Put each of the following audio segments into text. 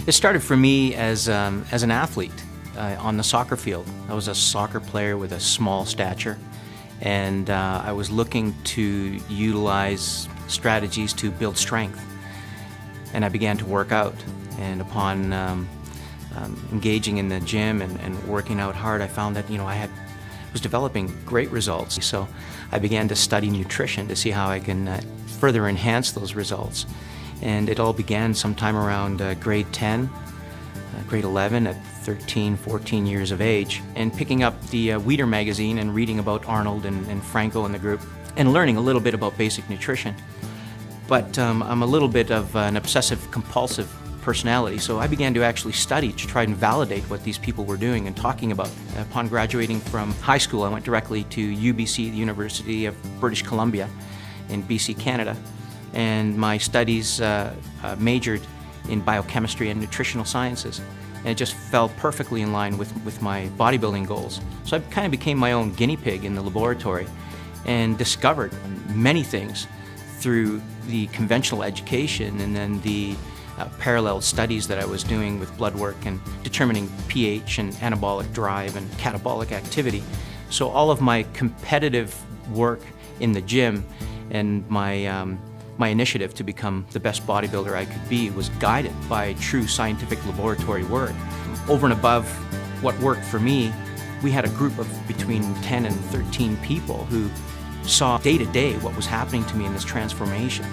It started for me as an athlete on the soccer field. I was a soccer player with a small stature, and I was looking to utilize strategies to build strength. And I began to work out, and upon engaging in the gym and working out hard, I found that I was developing great results. So I began to study nutrition to see how I can further enhance those results. And it all began sometime around grade 10, grade 11 at 13, 14 years of age, and picking up the Weider magazine and reading about Arnold and Franco and the group, and learning a little bit about basic nutrition. But I'm a little bit of an obsessive-compulsive personality, so I began to actually study to try and validate what these people were doing and talking about. Upon graduating from high school, I went directly to UBC, the University of British Columbia in BC, Canada, and my studies majored in biochemistry and nutritional sciences, and it just fell perfectly in line with my bodybuilding goals. So I kind of became my own guinea pig in the laboratory and discovered many things through the conventional education and then the parallel studies that I was doing with blood work and determining pH and anabolic drive and catabolic activity. So all of my competitive work in the gym and my initiative to become the best bodybuilder I could be was guided by true scientific laboratory work. Over and above what worked for me, we had a group of between 10 and 13 people who saw day to day what was happening to me in this transformation.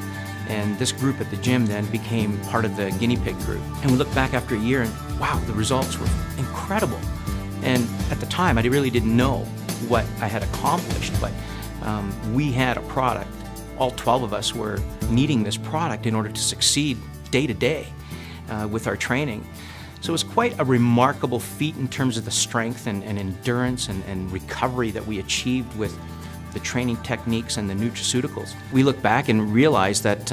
And this group at the gym then became part of the guinea pig group. And we looked back after a year and wow, the results were incredible. And at the time, I really didn't know what I had accomplished, but we had a product. All 12 of us were needing this product in order to succeed day to day with our training. So it was quite a remarkable feat in terms of the strength and endurance and recovery that we achieved with the training techniques and the nutraceuticals. We look back and realized that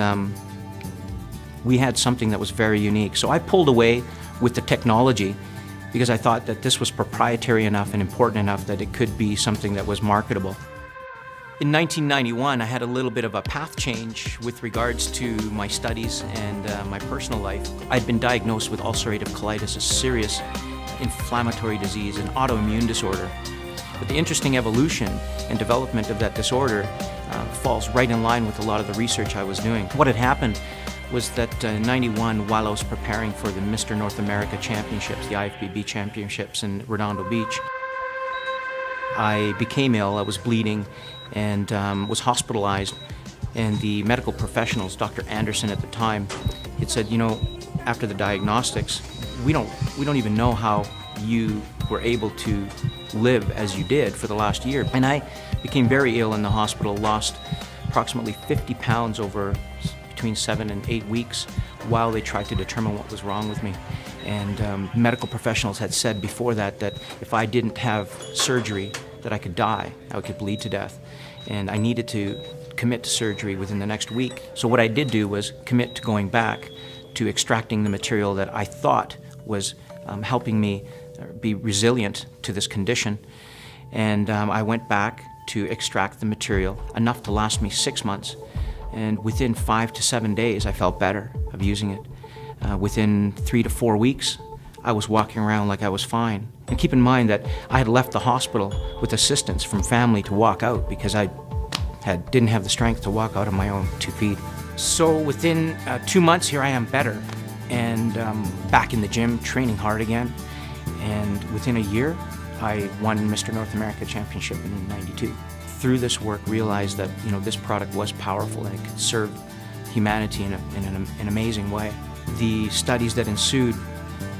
we had something that was very unique. So I pulled away with the technology because I thought that this was proprietary enough and important enough that it could be something that was marketable. In 1991, I had a little bit of a path change with regards to my studies and my personal life. I'd been diagnosed with ulcerative colitis, a serious inflammatory disease, an autoimmune disorder. But the interesting evolution and development of that disorder falls right in line with a lot of the research I was doing. What had happened was that in '91, while I was preparing for the Mr. North America Championships, the IFBB Championships in Redondo Beach, I became ill. I was bleeding and was hospitalized. And the medical professionals, Dr. Anderson at the time, had said, after the diagnostics, we don't even know how you were able to live as you did for the last year. And I became very ill in the hospital, lost approximately 50 pounds over between 7 and 8 weeks while they tried to determine what was wrong with me. And medical professionals had said before that if I didn't have surgery, that I could die, I could bleed to death. And I needed to commit to surgery within the next week. So what I did do was commit to going back to extracting the material that I thought was helping me be resilient to this condition. And I went back to extract the material, enough to last me 6 months. And within 5 to 7 days, I felt better of using it. Within 3 to 4 weeks, I was walking around like I was fine. And keep in mind that I had left the hospital with assistance from family to walk out because I didn't have the strength to walk out on my own 2 feet. So within 2 months, here I am better and back in the gym, training hard again. And within a year, I won Mr. North America Championship in '92. Through this work, realized that this product was powerful and it could serve humanity in an amazing way. The studies that ensued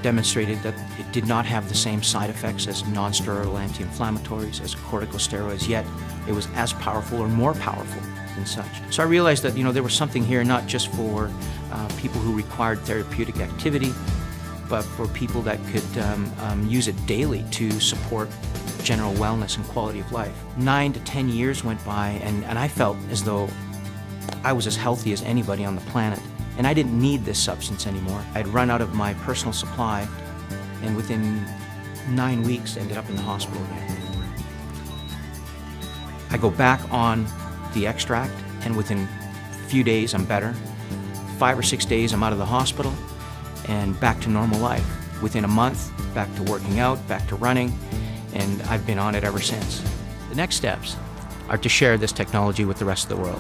demonstrated that it did not have the same side effects as non-steroidal anti-inflammatories, as corticosteroids, yet it was as powerful or more powerful than such. So I realized that there was something here not just for people who required therapeutic activity, but for people that could use it daily to support general wellness and quality of life. 9 to 10 years went by and I felt as though I was as healthy as anybody on the planet. And I didn't need this substance anymore. I'd run out of my personal supply and within 9 weeks ended up in the hospital again. I go back on the extract and within a few days I'm better. 5 or 6 days I'm out of the hospital and back to normal life. Within a month, back to working out, back to running, and I've been on it ever since. The next steps are to share this technology with the rest of the world.